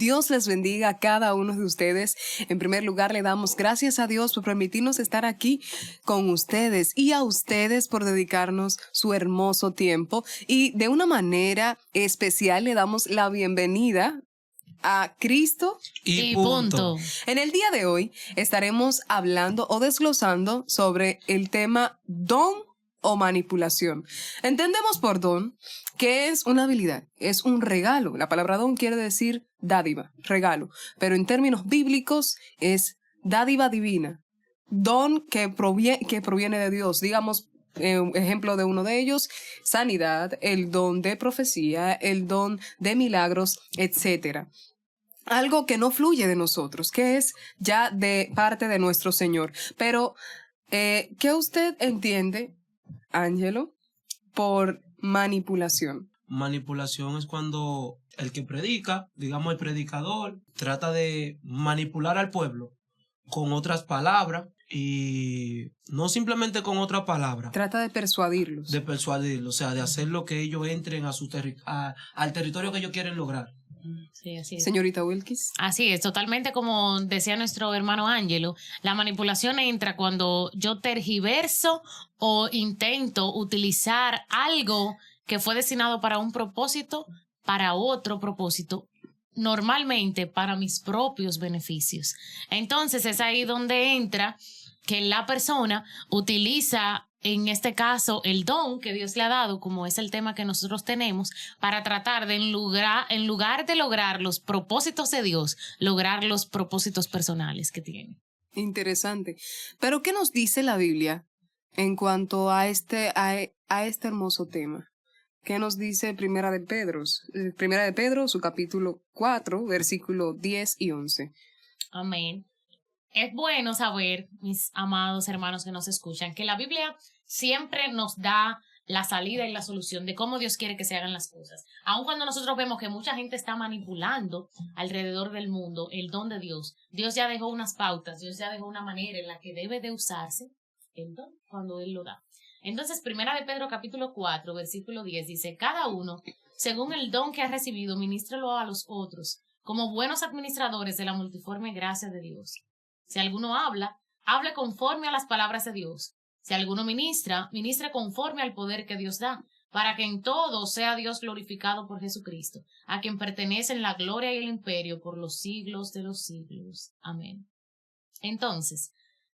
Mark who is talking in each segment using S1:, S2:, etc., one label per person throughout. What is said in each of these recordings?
S1: Dios les bendiga a cada uno de ustedes. En primer lugar, le damos gracias a Dios por permitirnos estar aquí con ustedes y a ustedes por dedicarnos su hermoso tiempo. Y de una manera especial le damos la bienvenida a Cristo
S2: y punto.
S1: En el día de hoy estaremos hablando o desglosando sobre el tema don o manipulación. Entendemos por don que es una habilidad, es un regalo. La palabra don quiere decir dádiva, regalo, pero en términos bíblicos es dádiva divina, don que proviene de Dios. Digamos, ejemplo de uno de ellos, sanidad, el don de profecía, el don de milagros, etcétera. Algo que no fluye de nosotros, que es ya de parte de nuestro Señor. Pero, ¿qué usted entiende, Ángelo, por manipulación?
S2: Manipulación es cuando el que predica, digamos el predicador, trata de manipular al pueblo con otras palabras y no simplemente con otras palabras.
S1: Trata de persuadirlos.
S2: De persuadirlos, o sea, de hacer lo que ellos entren a su al territorio que ellos quieren lograr.
S3: Sí, así es.
S1: Señorita Wilkes.
S3: Así es, totalmente como decía nuestro hermano Ángelo, la manipulación entra cuando yo tergiverso o intento utilizar algo que fue destinado para un propósito, para otro propósito, normalmente para mis propios beneficios. Entonces es ahí donde entra que la persona utiliza, en este caso, el don que Dios le ha dado, como es el tema que nosotros tenemos, para tratar de, en lugar de lograr los propósitos de Dios, lograr los propósitos personales que tiene.
S1: Interesante. Pero, ¿qué nos dice la Biblia en cuanto a este hermoso tema? ¿Qué nos dice Primera de Pedro, su capítulo 4, versículo 10 y 11?
S3: Amén. Es bueno saber, mis amados hermanos que nos escuchan, que la Biblia siempre nos da la salida y la solución de cómo Dios quiere que se hagan las cosas. Aun cuando nosotros vemos que mucha gente está manipulando alrededor del mundo el don de Dios, Dios ya dejó unas pautas, Dios ya dejó una manera en la que debe de usarse el don cuando Él lo da. Entonces, Primera de Pedro capítulo 4, versículo 10 dice, cada uno, según el don que ha recibido, ministrelo a los otros, como buenos administradores de la multiforme gracia de Dios. Si alguno habla, hable conforme a las palabras de Dios. Si alguno ministra, ministre conforme al poder que Dios da, para que en todo sea Dios glorificado por Jesucristo, a quien pertenecen la gloria y el imperio por los siglos de los siglos. Amén. Entonces,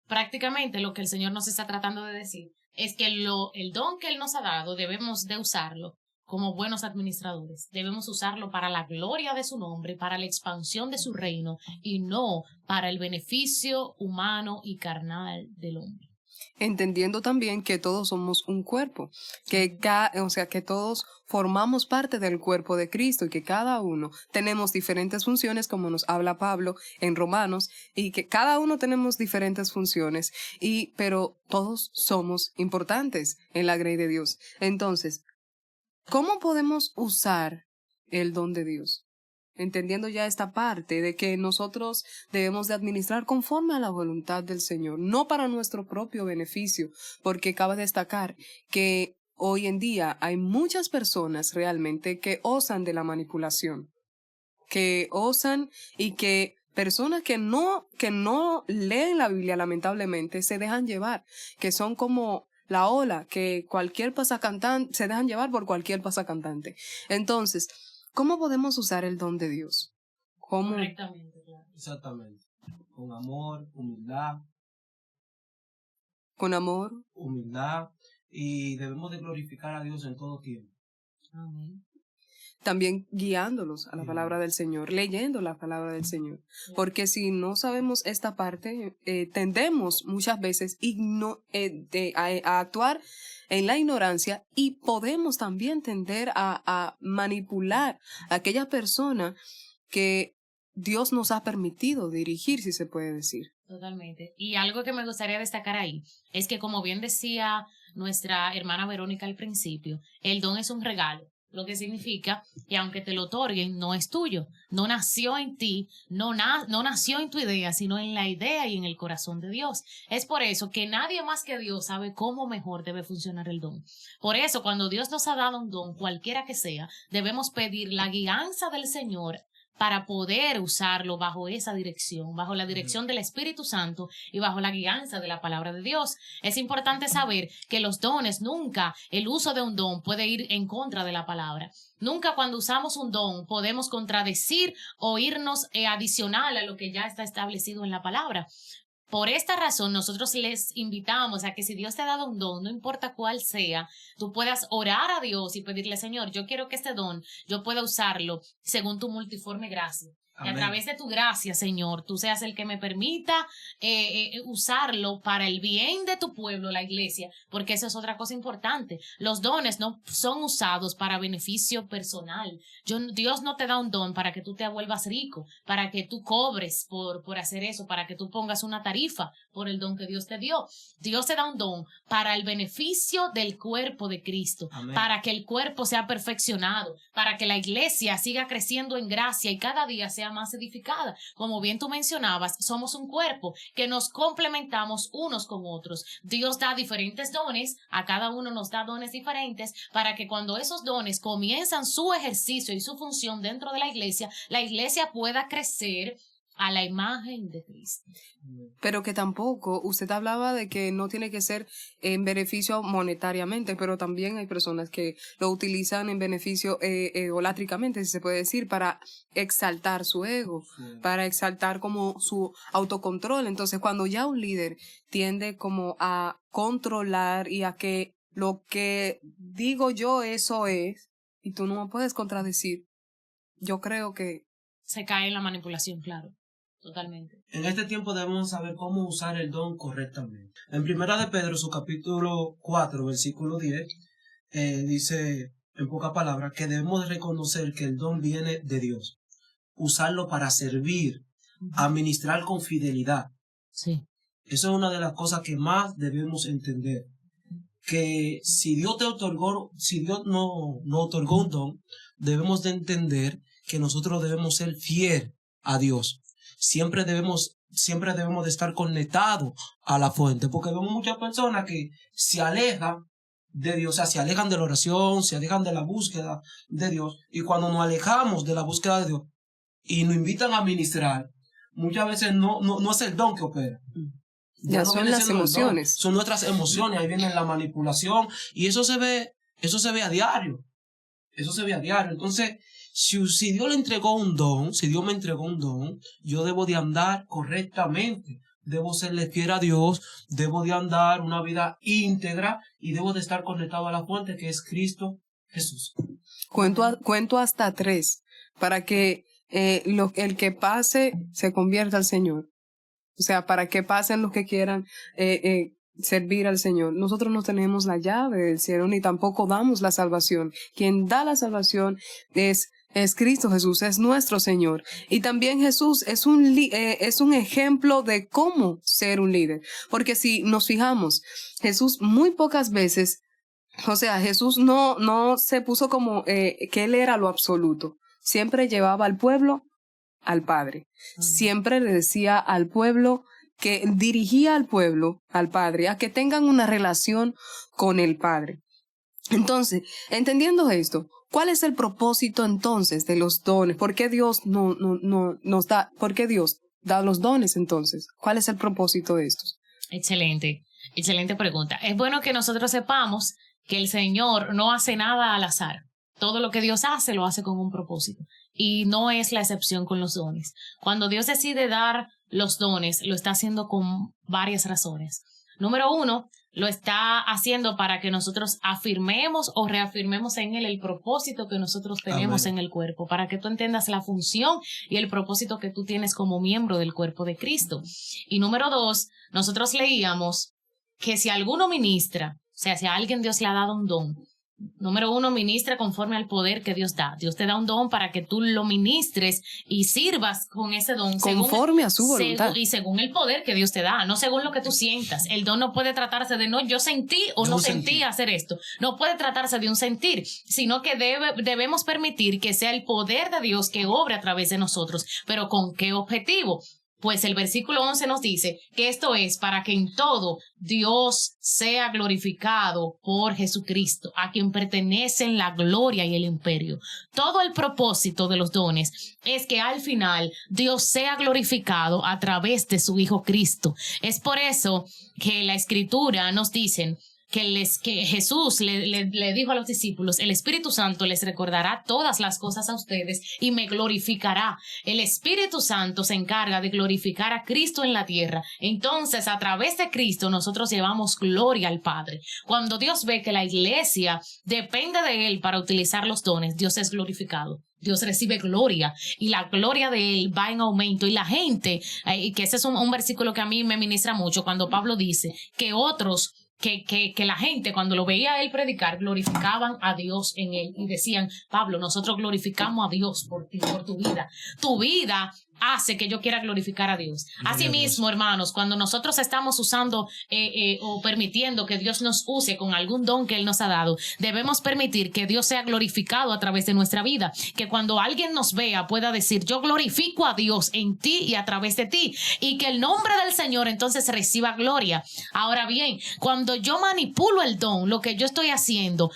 S3: prácticamente lo que el Señor nos está tratando de decir es que el don que Él nos ha dado debemos de usarlo como buenos administradores. Debemos usarlo para la gloria de su nombre, para la expansión de su reino y no para el beneficio humano y carnal del hombre.
S1: Entendiendo también que todos somos un cuerpo, que todos formamos parte del cuerpo de Cristo y que cada uno tenemos diferentes funciones, como nos habla Pablo en Romanos, y que cada uno tenemos diferentes funciones, pero todos somos importantes en la grey de Dios. Entonces, ¿cómo podemos usar el don de Dios? Entendiendo ya esta parte de que nosotros debemos de administrar conforme a la voluntad del Señor, no para nuestro propio beneficio, porque cabe destacar que hoy en día hay muchas personas realmente que osan de la manipulación, que osan y que personas que no leen la Biblia lamentablemente se dejan llevar, que son como la ola, que cualquier pasacantante, se dejan llevar por cualquier pasacantante. Entonces, ¿cómo podemos usar el don de Dios? ¿Cómo?
S3: Correctamente, claro.
S2: Exactamente. Con amor, humildad.
S1: Con amor.
S2: Humildad. Y debemos de glorificar a Dios en todo tiempo.
S3: Amén.
S1: También guiándolos a la palabra del Señor, leyendo la palabra del Señor. Porque si no sabemos esta parte, tendemos muchas veces a actuar en la ignorancia y podemos también tender a manipular a aquella persona que Dios nos ha permitido dirigir, si se puede decir.
S3: Totalmente. Y algo que me gustaría destacar ahí es que, como bien decía nuestra hermana Verónica al principio, el don es un regalo. Lo que significa que aunque te lo otorguen, no es tuyo, no nació en ti, no nació en tu idea, sino en la idea y en el corazón de Dios. Es por eso que nadie más que Dios sabe cómo mejor debe funcionar el don. Por eso, cuando Dios nos ha dado un don, cualquiera que sea, debemos pedir la guianza del Señor para poder usarlo bajo esa dirección, bajo la dirección del Espíritu Santo y bajo la guianza de la palabra de Dios. Es importante saber que los dones, nunca el uso de un don puede ir en contra de la palabra. Nunca cuando usamos un don podemos contradecir o irnos adicional a lo que ya está establecido en la palabra. Por esta razón, nosotros les invitamos a que si Dios te ha dado un don, no importa cuál sea, tú puedas orar a Dios y pedirle, Señor, yo quiero que este don, yo pueda usarlo según tu multiforme gracia. Y a través de tu gracia, Señor, tú seas el que me permita usarlo para el bien de tu pueblo, la iglesia, porque eso es otra cosa importante. Los dones no son usados para beneficio personal. Dios no te da un don para que tú te vuelvas rico, para que tú cobres por hacer eso, para que tú pongas una tarifa por el don que Dios te dio. Dios te da un don para el beneficio del cuerpo de Cristo, Amén. Para que el cuerpo sea perfeccionado, para que la iglesia siga creciendo en gracia y cada día sea más edificada. Como bien tú mencionabas, somos un cuerpo que nos complementamos unos con otros. Dios da diferentes dones, a cada uno nos da dones diferentes para que cuando esos dones comienzan su ejercicio y su función dentro de la iglesia pueda crecer a la imagen de Cristo.
S1: Pero que tampoco, usted hablaba de que no tiene que ser en beneficio monetariamente, pero también hay personas que lo utilizan en beneficio egolátricamente, si se puede decir, para exaltar su ego, para exaltar como su autocontrol. Entonces, cuando ya un líder tiende como a controlar y a que lo que digo yo, eso es, y tú no me puedes contradecir, yo creo que
S3: se cae en la manipulación, claro. Totalmente.
S2: En este tiempo debemos saber cómo usar el don correctamente. En Primera de Pedro, su capítulo 4, versículo 10, dice en pocas palabras que debemos reconocer que el don viene de Dios. Usarlo para servir, administrar con fidelidad.
S3: Sí.
S2: Eso es una de las cosas que más debemos entender. Que si Dios nos otorgó un don, debemos de entender que nosotros debemos ser fieles a Dios. Siempre debemos de estar conectados a la fuente, porque vemos muchas personas que se alejan de Dios, o sea, se alejan de la oración, se alejan de la búsqueda de Dios, y cuando nos alejamos de la búsqueda de Dios y nos invitan a ministrar, muchas veces no es el don que opera.
S1: Ya no son las emociones.
S2: Son nuestras emociones, ahí viene la manipulación, y eso se ve a diario. Eso se ve a diario. Entonces, si Dios le entregó un don, si Dios me entregó un don, yo debo de andar correctamente. Debo serle fiel a Dios, debo de andar una vida íntegra y debo de estar conectado a la fuente que es Cristo Jesús.
S1: Cuento hasta 3 para que el que pase se convierta al Señor. O sea, para que pasen los que quieran servir al Señor. Nosotros no tenemos la llave del cielo ni tampoco damos la salvación. Quien da la salvación es Cristo Jesús, es nuestro Señor. Y también Jesús es un ejemplo de cómo ser un líder. Porque si nos fijamos, Jesús muy pocas veces, o sea, Jesús no se puso como que Él era lo absoluto. Siempre llevaba al pueblo al Padre. Siempre le decía al pueblo, que dirigía al pueblo, al Padre, a que tengan una relación con el Padre. Entonces, entendiendo esto, ¿cuál es el propósito entonces de los dones? ¿Por qué Dios nos da, por qué Dios da los dones entonces? ¿Cuál es el propósito de estos?
S3: Excelente pregunta. Es bueno que nosotros sepamos que el Señor no hace nada al azar. Todo lo que Dios hace, lo hace con un propósito. Y no es la excepción con los dones. Cuando Dios decide dar los dones, lo está haciendo con varias razones. Número 1, lo está haciendo para que nosotros afirmemos o reafirmemos en Él el propósito que nosotros tenemos en el cuerpo, para que tú entiendas la función y el propósito que tú tienes como miembro del cuerpo de Cristo. Y número 2, nosotros leíamos que si alguno ministra, o sea, si a alguien Dios le ha dado un don, número 1, ministra conforme al poder que Dios da. Dios te da un don para que tú lo ministres y sirvas con ese don.
S1: Conforme a su voluntad.
S3: Y según el poder que Dios te da, no según lo que tú sientas. El don no puede tratarse de yo sentí o no sentí hacer esto. No puede tratarse de un sentir, sino que debemos permitir que sea el poder de Dios que obre a través de nosotros. ¿Pero con qué objetivo? Pues el versículo 11 nos dice que esto es para que en todo Dios sea glorificado por Jesucristo, a quien pertenecen la gloria y el imperio. Todo el propósito de los dones es que al final Dios sea glorificado a través de su Hijo Cristo. Es por eso que la Escritura nos dice que Jesús le dijo a los discípulos: el Espíritu Santo les recordará todas las cosas a ustedes y me glorificará. El Espíritu Santo se encarga de glorificar a Cristo en la tierra. Entonces, a través de Cristo, nosotros llevamos gloria al Padre. Cuando Dios ve que la iglesia depende de Él para utilizar los dones, Dios es glorificado. Dios recibe gloria y la gloria de Él va en aumento. Y la gente, que ese es un versículo que a mí me ministra mucho, cuando Pablo dice que otros, que la gente cuando lo veía a él predicar glorificaban a Dios en él y decían: Pablo, nosotros glorificamos a Dios por ti, por tu vida. Tu vida hace que yo quiera glorificar a Dios. Asimismo, hermanos, cuando nosotros estamos usando o permitiendo que Dios nos use con algún don que Él nos ha dado, debemos permitir que Dios sea glorificado a través de nuestra vida, que cuando alguien nos vea pueda decir: yo glorifico a Dios en ti y a través de ti, y que el nombre del Señor entonces reciba gloria. Ahora bien, cuando yo manipulo el don, lo que yo estoy haciendo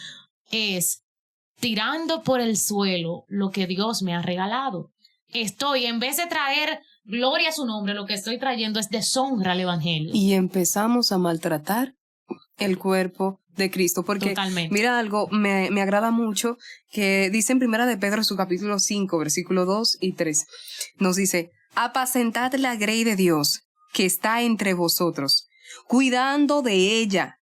S3: es tirando por el suelo lo que Dios me ha regalado. Estoy, en vez de traer gloria a su nombre, lo que estoy trayendo es deshonra al evangelio.
S1: Y empezamos a maltratar el cuerpo de Cristo, porque
S3: Totalmente.
S1: Mira algo, me agrada mucho que dice en Primera de Pedro, su capítulo 5, versículo 2 y 3, nos dice: apacentad la grey de Dios que está entre vosotros, cuidando de ella,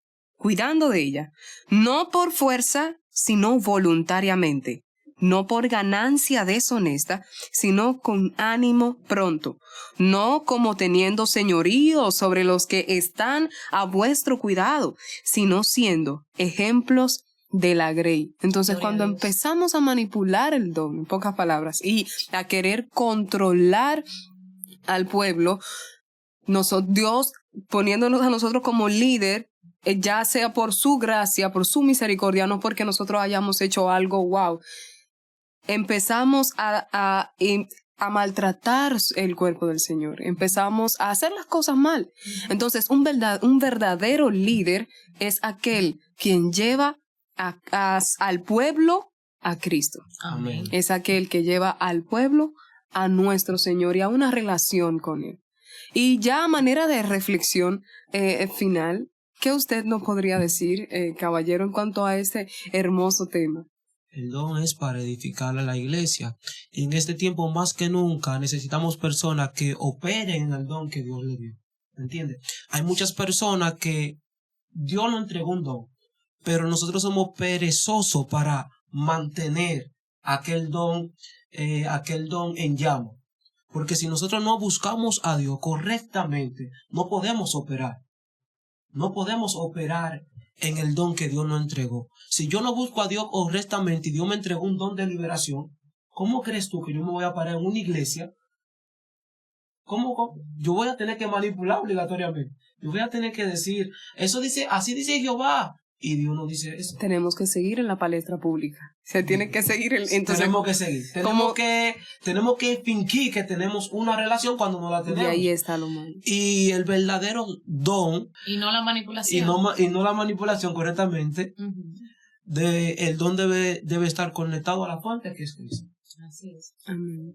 S1: no por fuerza, sino voluntariamente, no por ganancia deshonesta, sino con ánimo pronto, no como teniendo señorío sobre los que están a vuestro cuidado, sino siendo ejemplos de la grey. Entonces,
S3: Gloria
S1: cuando
S3: a Dios.
S1: empezamos a manipular el don, en pocas palabras, y a querer controlar al pueblo, Dios poniéndonos a nosotros como líder, ya sea por su gracia, por su misericordia, no porque nosotros hayamos hecho algo wow, empezamos a maltratar el cuerpo del Señor, empezamos a hacer las cosas mal. Entonces, un verdadero líder es aquel quien lleva al pueblo a Cristo.
S2: Amén.
S1: Es aquel que lleva al pueblo a nuestro Señor y a una relación con Él. Y ya a manera de reflexión final, ¿qué usted nos podría decir, caballero, en cuanto a este hermoso tema?
S2: El don es para edificar a la iglesia. Y en este tiempo más que nunca necesitamos personas que operen en el don que Dios le dio. ¿Me entiendes? Hay muchas personas que Dios nos entregó un don, pero nosotros somos perezosos para mantener aquel don en llama. Porque si nosotros no buscamos a Dios correctamente, no podemos operar. No podemos operar en el don que Dios nos entregó. Si yo no busco a Dios correctamente y Dios me entregó un don de liberación, ¿cómo crees tú que yo me voy a parar en una iglesia? ¿Cómo? Yo voy a tener que manipular obligatoriamente. Yo voy a tener que decir, eso dice, así dice Jehová. Y Dios no dice eso.
S1: Tenemos que seguir en la palestra pública. Se tiene que seguir. Entonces,
S2: tenemos que seguir. Tenemos que fingir que tenemos una relación cuando no la tenemos.
S1: Y ahí está lo malo.
S2: Y el verdadero don.
S3: Y no la manipulación.
S2: Y no la manipulación correctamente. El don debe estar conectado a la fuente que es Cristo.
S3: Así es.
S1: Amén.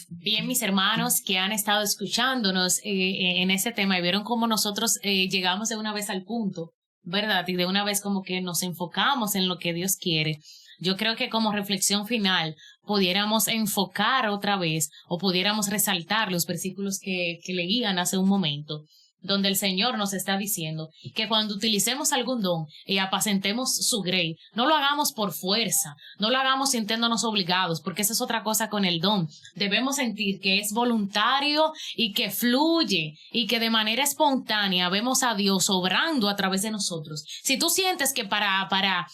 S3: Bien, mis hermanos que han estado escuchándonos en ese tema y vieron cómo nosotros llegamos de una vez al punto, ¿verdad? Y de una vez como que nos enfocamos en lo que Dios quiere. Yo creo que como reflexión final pudiéramos enfocar otra vez o pudiéramos resaltar los versículos que leían hace un momento, donde el Señor nos está diciendo que cuando utilicemos algún don y apacentemos su grey, no lo hagamos por fuerza, no lo hagamos sintiéndonos obligados, porque esa es otra cosa con el don. Debemos sentir que es voluntario y que fluye y que de manera espontánea vemos a Dios obrando a través de nosotros. Si tú sientes que para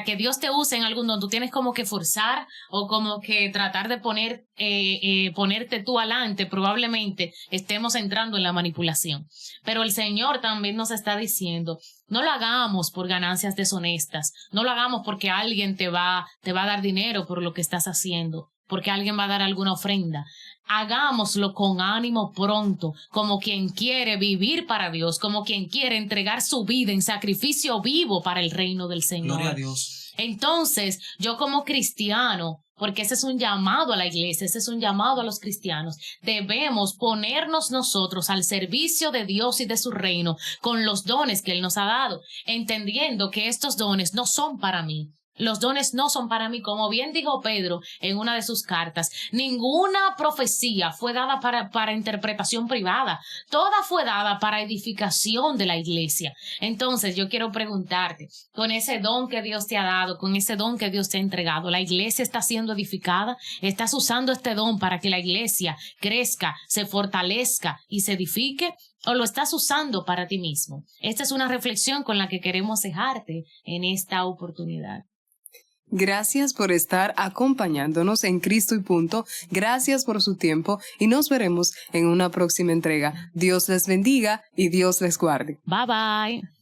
S3: que Dios te use en algún don, tú tienes como que forzar o como que tratar de ponerte tú adelante, probablemente estemos entrando en la manipulación. Pero el Señor también nos está diciendo, no lo hagamos por ganancias deshonestas, no lo hagamos porque alguien te va a dar dinero por lo que estás haciendo, porque alguien va a dar alguna ofrenda. hagámoslo con ánimo pronto, como quien quiere vivir para Dios, como quien quiere entregar su vida en sacrificio vivo para el reino del Señor.
S2: Gloria a Dios.
S3: Entonces, yo como cristiano, porque ese es un llamado a la iglesia, ese es un llamado a los cristianos, debemos ponernos nosotros al servicio de Dios y de su reino con los dones que Él nos ha dado, entendiendo que estos dones no son para mí. Los dones no son para mí, como bien dijo Pedro en una de sus cartas. Ninguna profecía fue dada para interpretación privada. Toda fue dada para edificación de la iglesia. Entonces, yo quiero preguntarte, con ese don que Dios te ha dado, con ese don que Dios te ha entregado, ¿la iglesia está siendo edificada? ¿Estás usando este don para que la iglesia crezca, se fortalezca y se edifique? ¿O lo estás usando para ti mismo? Esta es una reflexión con la que queremos dejarte en esta oportunidad.
S1: Gracias por estar acompañándonos en Cristo y Punto. Gracias por su tiempo y nos veremos en una próxima entrega. Dios les bendiga y Dios les guarde.
S3: Bye bye.